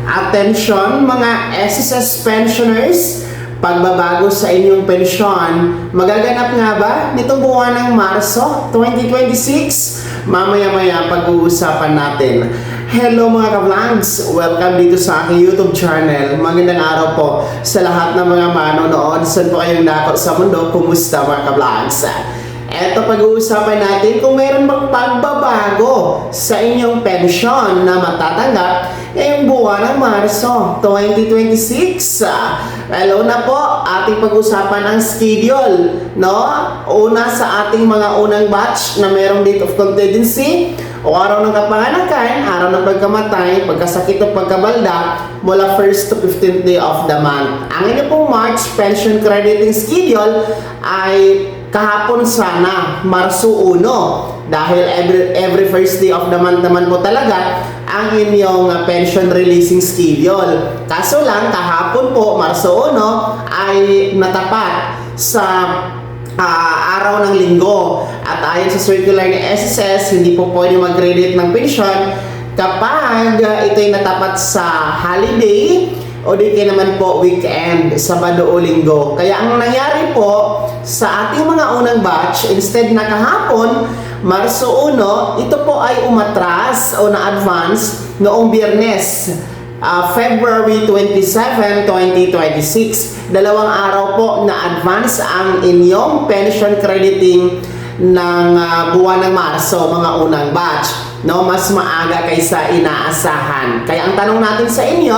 Attention mga SSS pensioners, pagbabago sa inyong pensyon, magaganap nga ba nitong buwan ng Marso 2026? Mamaya-maya pag-uusapan natin. Hello mga ka-vlogs! Welcome dito sa aking YouTube channel. Magandang araw po sa lahat ng mga manonood. Saan po kayong dakot sa mundo? Kumusta mga ka-vlogs? Eto, pag-uusapan natin kung mayroon bang pagbabago sa inyong pensyon na matatanggap ngayong buwan ng Marso 2026. Lalo na po, ating pag-usapan ang schedule, no? Una sa ating mga unang batch na mayroong date of contingency o araw ng kapanganakan, araw ng pagkamatay, pagkasakit o pagkabalda mula 1st to 15th day of the month. Ang inyo pong March pension crediting schedule ay kahapon sana, Marso 1, dahil every first day of the month naman po talaga ang inyong pension releasing schedule. Kaso lang, kahapon po, Marso 1, ay natapat sa araw ng linggo. At ayon sa circular ni SSS, hindi po pwede mag-credit ng pension kapag ito'y natapat sa holiday o di kaya naman po weekend, Sabado o Linggo. Kaya ang nangyari po sa ating mga unang batch, instead na kahapon, Marso 1, ito po ay umatras o na-advance noong Biyernes, February 27, 2026. Dalawang araw po na-advance ang inyong pension crediting ng buwan ng Marso, mga unang batch. No, mas maaga kaysa inaasahan. Kaya ang tanong natin sa inyo,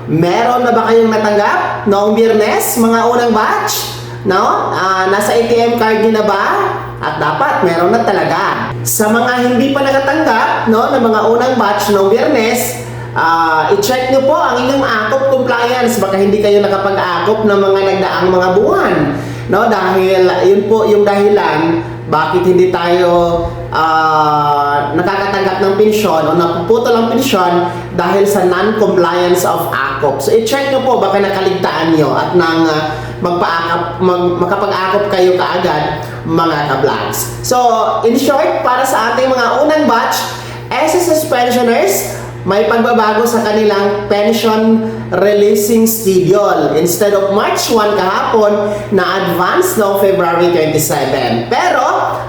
meron na ba kayong natanggap noong Biyernes, mga unang batch? No? Nasa ATM card niyo na ba? At dapat meron na talaga. Sa mga hindi pa nakatanggap, no, ng mga unang batch noong Biyernes, i-check nyo po ang inyong AKOP compliance. Baka hindi kayo nakapag-AKOP ng mga nagdaang mga buwan. No? Dahil yun po yung dahilan bakit hindi tayo nakakatanggap ng pensyon o napuputol ang pensyon dahil sa non-compliance of AKOP. So i-check nyo po, baka nakaligtaan nyo at nang makapag-AKOP kayo kaagad mga ka-vlogs. So in short, para sa ating mga unang batch SSS pensioners, may pagbabago sa kanilang pension releasing schedule. Instead of March 1 kahapon, na-advance noong February 27. Pero,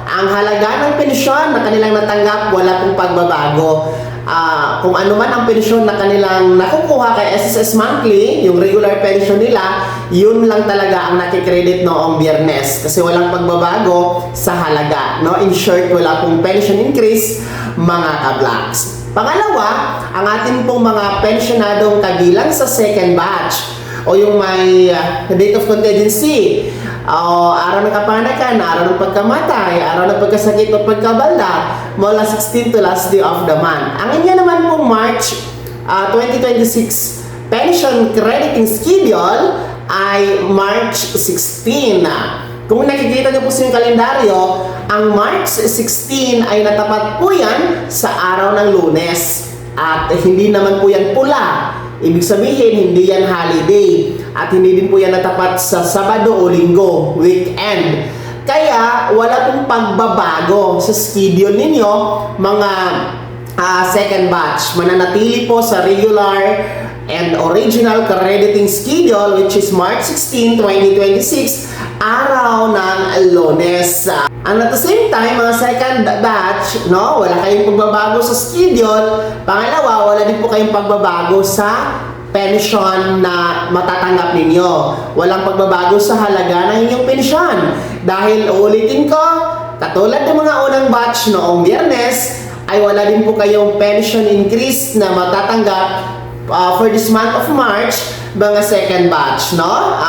ang halaga ng pensyon na kanilang natanggap, wala pong pagbabago. Kung ano man ang pensyon na kanilang nakukuha kay SSS monthly, yung regular pension nila, yun lang talaga ang nakikredit noong Biyernes. Kasi walang pagbabago sa halaga. No? In short, wala pong pension increase, mga ka-vlogs. Pangalawa, ang ating pong mga pensionadong kabilang sa second batch o yung may date of contingency, araw ng kapanakan, araw ng pagkamatay, araw ng pagkasakit o pagkabalda mula 16 to last day of the month. Ang inyo naman pong March 2026 pension crediting schedule ay March 16. Kung nakikita niyo po sa yung kalendaryo, ang March 16 ay natapat po yan sa araw ng Lunes. At hindi naman po yan pula. Ibig sabihin, hindi yan holiday. At hindi din po yan natapat sa Sabado o Linggo, weekend. Kaya wala pong pagbabago sa schedule ninyo, mga second batch. Mananatili po sa regular and original crediting schedule, which is March 16, 2026, araw ng Lunes. And at the same time, mga second batch, no, wala kayong pagbabago sa schedule. Pangalawa, wala din po kayong pagbabago sa pension na matatanggap ninyo. Walang pagbabago sa halaga ng inyong pensyon. Dahil ulitin ko, katulad ng mga unang batch noong Biyernes, ay wala din po kayong pension increase na matatanggap for this month of March, mga second batch, no?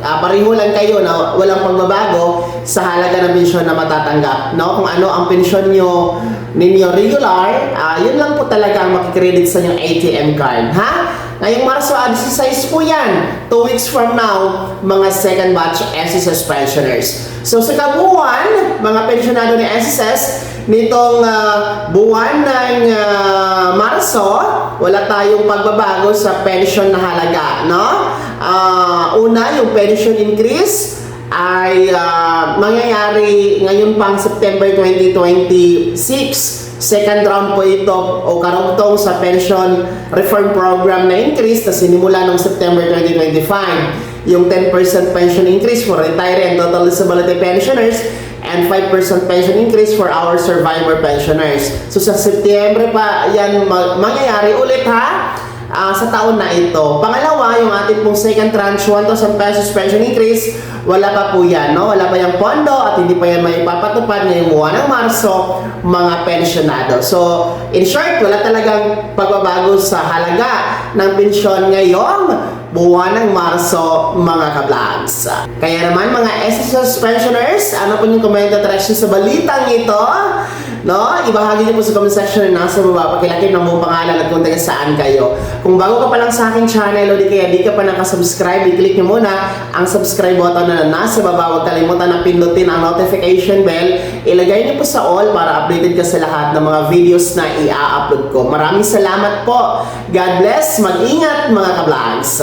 Pareho lang kayo na walang pagbabago sa halaga ng pensyon na matatanggap, no? Kung ano ang pensyon ninyo regular, yun lang po talaga ang makikredit sa inyong ATM card, ha? Ngayong Marso 16 po yan, 2 weeks from now, mga second batch SSS pensioners. So sa kabuuan, mga pensionado ni SSS, nitong buwan ng Marso, wala tayong pagbabago sa pension na halaga, no? Una, yung pension increase ay mangyayari ngayon pang September 2026. Second round po ito o karugtong sa pension reform program na increase na sinimula noong September 2025. Yung 10% pension increase for retiree and total disability pensioners and 5% pension increase for our survivor pensioners. So sa Setyembre pa yan mangyayari ulit ha. Sa taon na ito. Pangalawa, yung ating pong second tranche, 1,000 pesos pension increase, wala pa po yan, no? Wala pa yung pondo at hindi pa yan maipapatupad ngayong buwan ng Marso, mga pensionado. So, in short, wala talagang pagbabago sa halaga ng pensyon ngayong buwan ng Marso, mga ka-vlogs. Kaya naman, mga SSS pensioners, ano po yung comment at reaction sa balitang ito? No? Ibahagi niyo po sa comment section na nasa baba. Pakilagay ng buong pangalan at kung taga saan kayo. Kung bago ka pa lang sa aking channel o di kaya di ka pa nakasubscribe, i-click niyo muna ang subscribe button na nasa baba. Huwag kalimutan na pindutin ang notification bell. Ilagay niyo po sa all para updated ka sa lahat ng mga videos na i-upload ko. Maraming salamat po. God bless. Mag-ingat mga ka-vlogs.